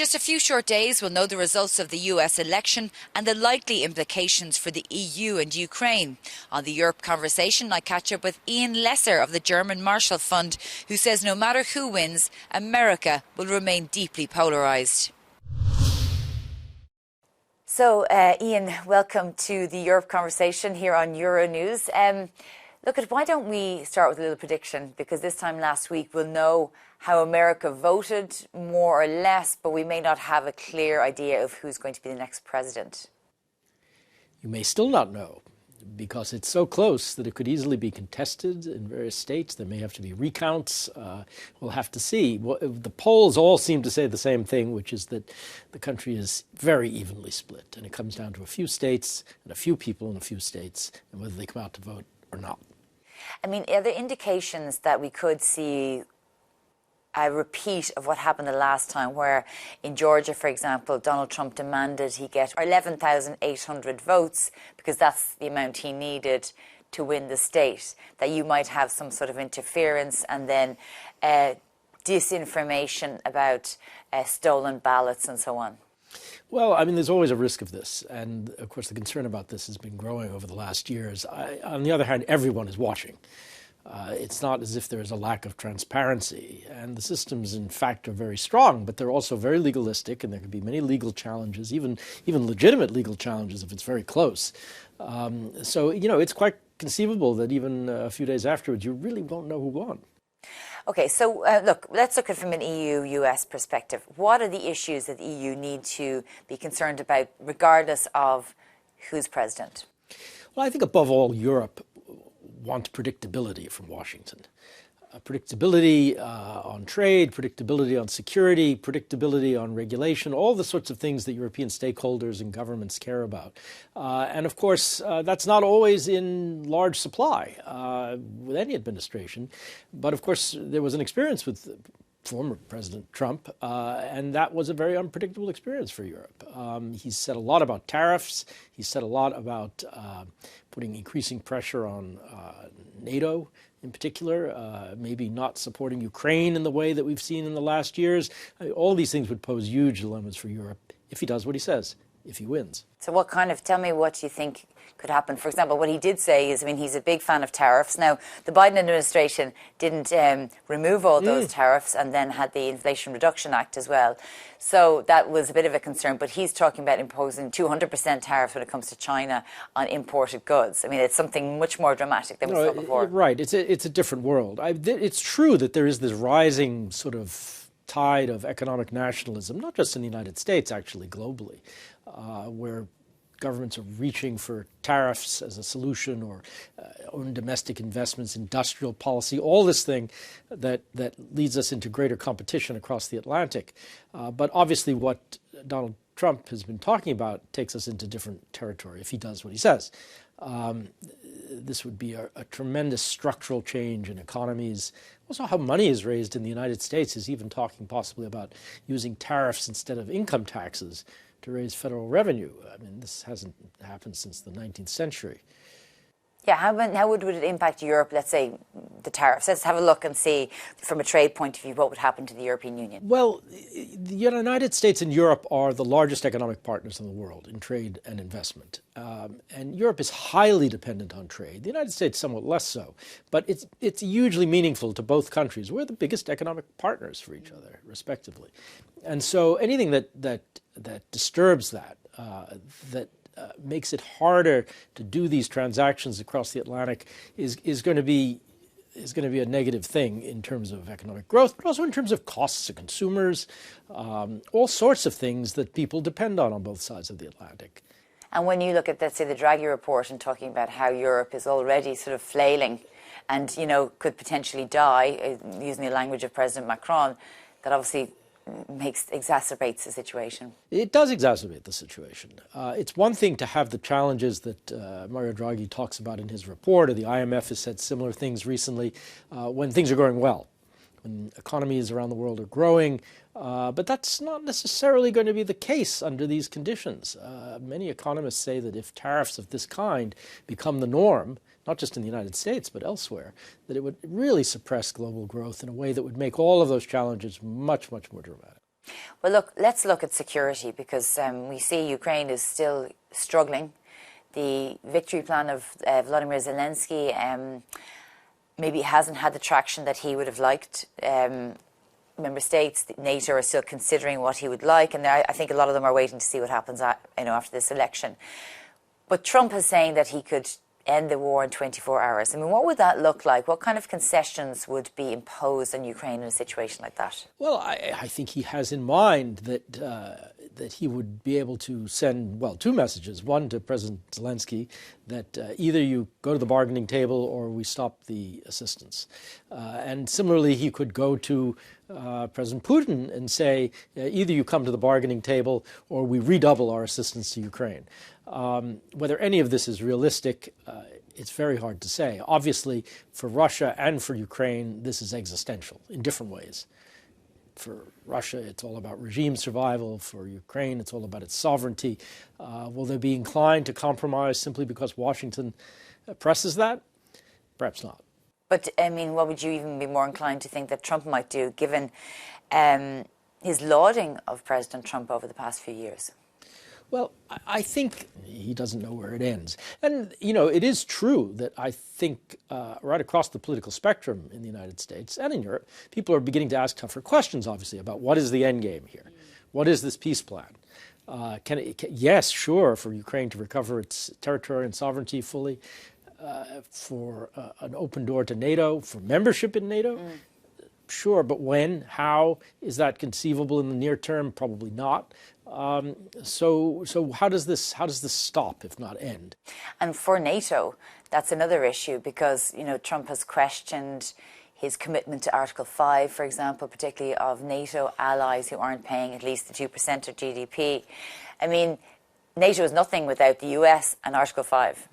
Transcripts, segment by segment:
just a few short days, we'll know the results of the US election and the likely implications for the EU and Ukraine. On the Europe conversation, I catch up with Ian Lesser of the German Marshall Fund, who says no matter who wins, America will remain deeply polarised. So, Ian, welcome to the Europe conversation here on Euronews. Why don't we start with a little prediction? Because this time last week we'll know how America voted, more or less, but we may not have a clear idea of who's going to be the next president. You may still not know, because it's so close that it could easily be contested in various states. There may have to be recounts. We'll have to see. The polls all seem to say the same thing, which is that the country is very evenly split, and it comes down to a few states and a few people in a few states, and whether they come out to vote or not. I mean, are there indications that we could see a repeat of what happened the last time, where in Georgia, for example, Donald Trump demanded he get 11,800 votes because that's the amount he needed to win the state, that you might have some sort of interference and then disinformation about stolen ballots and so on? Well, I mean, there's always a risk of this. And, of course, the concern about this has been growing over the last years. On the other hand, everyone is watching. It's not as if there is a lack of transparency. And the systems, in fact, are very strong, but they're also very legalistic, and there can be many legal challenges, even legitimate legal challenges if it's very close. So, it's quite conceivable that even a few days afterwards, you really won't know who won. OK, so let's look at it from an EU-US perspective. What are the issues that the EU need to be concerned about, regardless of who's president? Well, I think above all, Europe wants predictability from Washington. Predictability on trade, predictability on security, predictability on regulation, all the sorts of things that European stakeholders and governments care about. And of course, that's not always in large supply with any administration. But of course, there was an experience with former President Trump, and that was a very unpredictable experience for Europe. He said a lot about tariffs. He said a lot about putting increasing pressure on NATO in particular, maybe not supporting Ukraine in the way that we've seen in the last years. All these things would pose huge dilemmas for Europe if he does what he says, if he wins. So tell me what you think could happen. For example, what he did say is, he's a big fan of tariffs. Now, the Biden administration didn't remove all those tariffs and then had the Inflation Reduction Act as well. So that was a bit of a concern. But he's talking about imposing 200% tariffs when it comes to China on imported goods. It's something much more dramatic than we saw before. Right. It's a different world. It's true that there is this rising sort of tide of economic nationalism, not just in the United States, actually globally, where governments are reaching for tariffs as a solution, or own domestic investments, industrial policy, all this thing that leads us into greater competition across the Atlantic. But obviously what Donald Trump has been talking about takes us into different territory if he does what he says. This would be a tremendous structural change in economies. Also, how money is raised in the United States. Is even talking possibly about using tariffs instead of income taxes to raise federal revenue. This hasn't happened since the 19th century. Yeah, how would it impact Europe, let's say, the tariffs? Let's have a look and see, from a trade point of view, what would happen to the European Union. Well, the United States and Europe are the largest economic partners in the world in trade and investment. And Europe is highly dependent on trade. The United States somewhat less so. But it's hugely meaningful to both countries. We're the biggest economic partners for each other, respectively. And so anything that disturbs that makes it harder to do these transactions across the Atlantic is going to be a negative thing in terms of economic growth, but also in terms of costs to consumers, all sorts of things that people depend on both sides of the Atlantic. And when you look at, let's say, the Draghi report and talking about how Europe is already sort of flailing and, could potentially die, using the language of President Macron, that obviously exacerbates the situation. It does exacerbate the situation. It's one thing to have the challenges that Mario Draghi talks about in his report, or the IMF has said similar things recently, when things are going well, when economies around the world are growing. But that's not necessarily going to be the case under these conditions. Many economists say that if tariffs of this kind become the norm, not just in the United States, but elsewhere, that it would really suppress global growth in a way that would make all of those challenges much, much more dramatic. Well, look, let's look at security, because we see Ukraine is still struggling. The victory plan of Vladimir Zelensky maybe hasn't had the traction that he would have liked. Member states, NATO, are still considering what he would like, and I think a lot of them are waiting to see what happens after this election. But Trump is saying that he could end the war in 24 hours. I mean, what would that look like? What kind of concessions would be imposed on Ukraine in a situation like that? Well, I think he has in mind that that he would be able to send, well, two messages. One to President Zelensky, that either you go to the bargaining table or we stop the assistance. And similarly, he could go to President Putin and say, either you come to the bargaining table or we redouble our assistance to Ukraine. Whether any of this is realistic, it's very hard to say. Obviously, for Russia and for Ukraine, this is existential in different ways. For Russia, it's all about regime survival. For Ukraine, it's all about its sovereignty. Will they be inclined to compromise simply because Washington presses that? Perhaps not. But, I mean, what would you even be more inclined to think that Trump might do, given his lauding of President Trump over the past few years? Well, I think he doesn't know where it ends. And, you know, it is true that I think right across the political spectrum in the United States and in Europe, people are beginning to ask tougher questions, obviously, about what is the end game here? What is this peace plan? Yes, sure, for Ukraine to recover its territory and sovereignty fully, for an open door to NATO, for membership in NATO. Sure, but when? How? Is that conceivable in the near term? Probably not. So how does this stop, if not end? And for NATO, that's another issue, because, you know, Trump has questioned his commitment to Article 5, for example, particularly of NATO allies who aren't paying at least the 2% of GDP. I mean, NATO is nothing without the US and Article 5.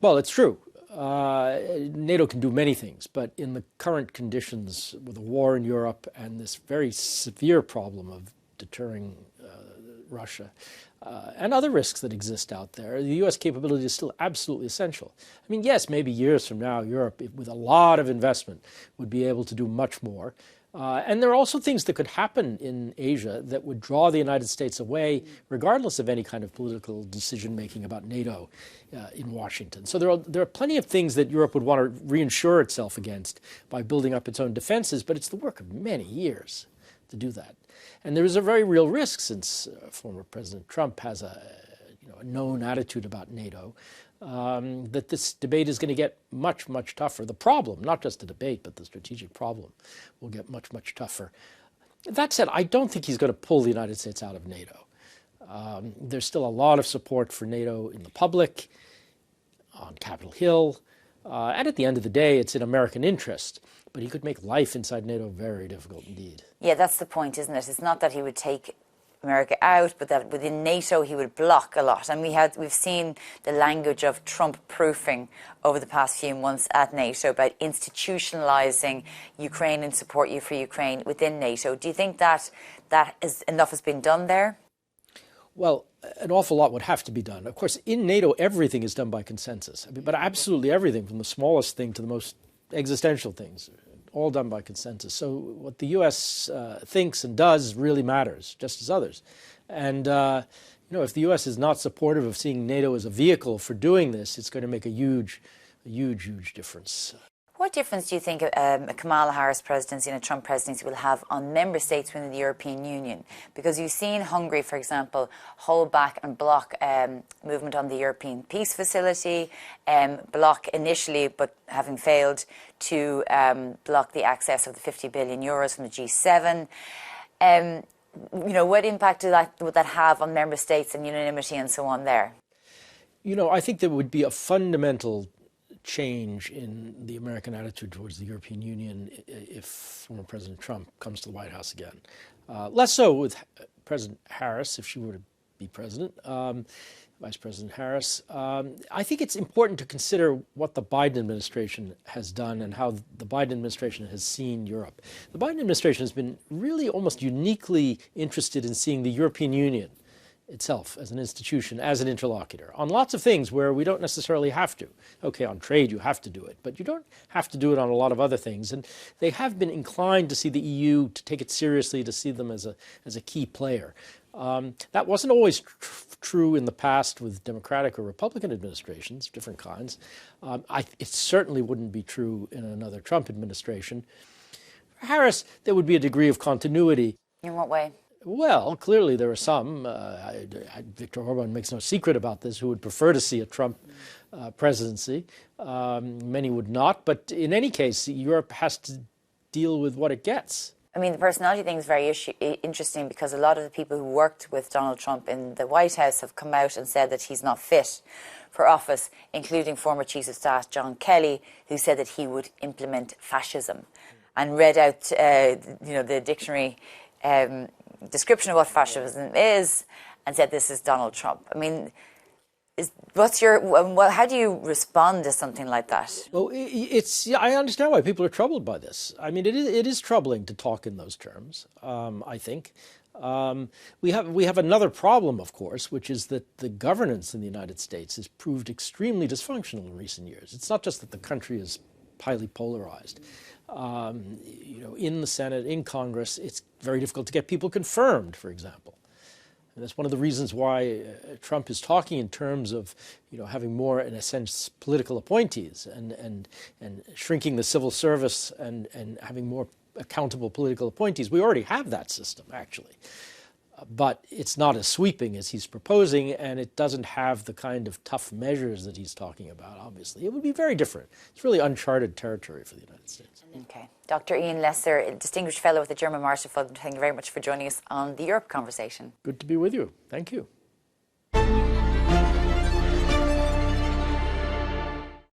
Well, it's true. NATO can do many things, but in the current conditions with a war in Europe and this very severe problem of deterring Russia and other risks that exist out there, the U.S. capability is still absolutely essential. I mean, yes, maybe years from now, Europe, with a lot of investment, would be able to do much more. And there are also things that could happen in Asia that would draw the United States away, regardless of any kind of political decision-making about NATO in Washington. So there are plenty of things that Europe would want to reinsure itself against by building up its own defenses, but it's the work of many years to do that. And there is a very real risk, since former President Trump has a known attitude about NATO, that this debate is going to get much, much tougher. The problem, not just the debate, but the strategic problem, will get much, much tougher. That said, I don't think he's going to pull the United States out of NATO. There's still a lot of support for NATO in the public, on Capitol Hill, and at the end of the day, it's in American interest. But he could make life inside NATO very difficult indeed. Yeah, that's the point, isn't it? It's not that he would take America out, but that within NATO he would block a lot. And we've seen the language of Trump-proofing over the past few months at NATO about institutionalizing Ukraine and support for Ukraine within NATO. Do you think that enough has been done there? Well, an awful lot would have to be done. Of course, in NATO, everything is done by consensus. I mean, but absolutely everything, from the smallest thing to the most existential things, all done by consensus. So what the U.S. Thinks and does really matters, just as others. And if the U.S. is not supportive of seeing NATO as a vehicle for doing this, it's going to make a huge difference. What difference do you think a Kamala Harris presidency and a Trump presidency will have on member states within the European Union? Because you've seen Hungary, for example, hold back and block movement on the European Peace Facility, block initially, but having failed to block the access of the 50 billion euros from the G7. What impact would that have on member states and unanimity and so on there? I think there would be a fundamental change in the American attitude towards the European Union if former President Trump comes to the White House again. Less so with President Harris, if she were to be president, Vice President Harris. I think it's important to consider what the Biden administration has done and how the Biden administration has seen Europe. The Biden administration has been really almost uniquely interested in seeing the European Union itself as an institution, as an interlocutor, on lots of things where we don't necessarily have to. Okay, on trade you have to do it, but you don't have to do it on a lot of other things. And they have been inclined to see the EU, to take it seriously, to see them as a key player. That wasn't always true in the past with Democratic or Republican administrations, different kinds. It certainly wouldn't be true in another Trump administration. For Harris, there would be a degree of continuity. In what way? Well, clearly there are some, Viktor Orban makes no secret about this, who would prefer to see a Trump presidency. Many would not. But in any case, Europe has to deal with what it gets. I mean, the personality thing is very interesting because a lot of the people who worked with Donald Trump in the White House have come out and said that he's not fit for office, including former Chief of Staff John Kelly, who said that he would implement fascism and read out, the dictionary description of what fascism is and said this is Donald Trump. I mean, how do you respond to something like that? Well, I understand why people are troubled by this. I mean, it is troubling to talk in those terms, I think. We have another problem, of course, which is that the governance in the United States has proved extremely dysfunctional in recent years. It's not just that the country is highly polarized. In the Senate, in Congress, it's very difficult to get people confirmed, for example. And that's one of the reasons why Trump is talking in terms of, having more, in a sense, political appointees and shrinking the civil service and having more accountable political appointees. We already have that system, actually. But it's not as sweeping as he's proposing, and it doesn't have the kind of tough measures that he's talking about, obviously. It would be very different. It's really uncharted territory for the United States. Okay. Dr. Ian Lesser, a distinguished fellow with the German Marshall Fund, thank you very much for joining us on the Europe Conversation. Good to be with you. Thank you.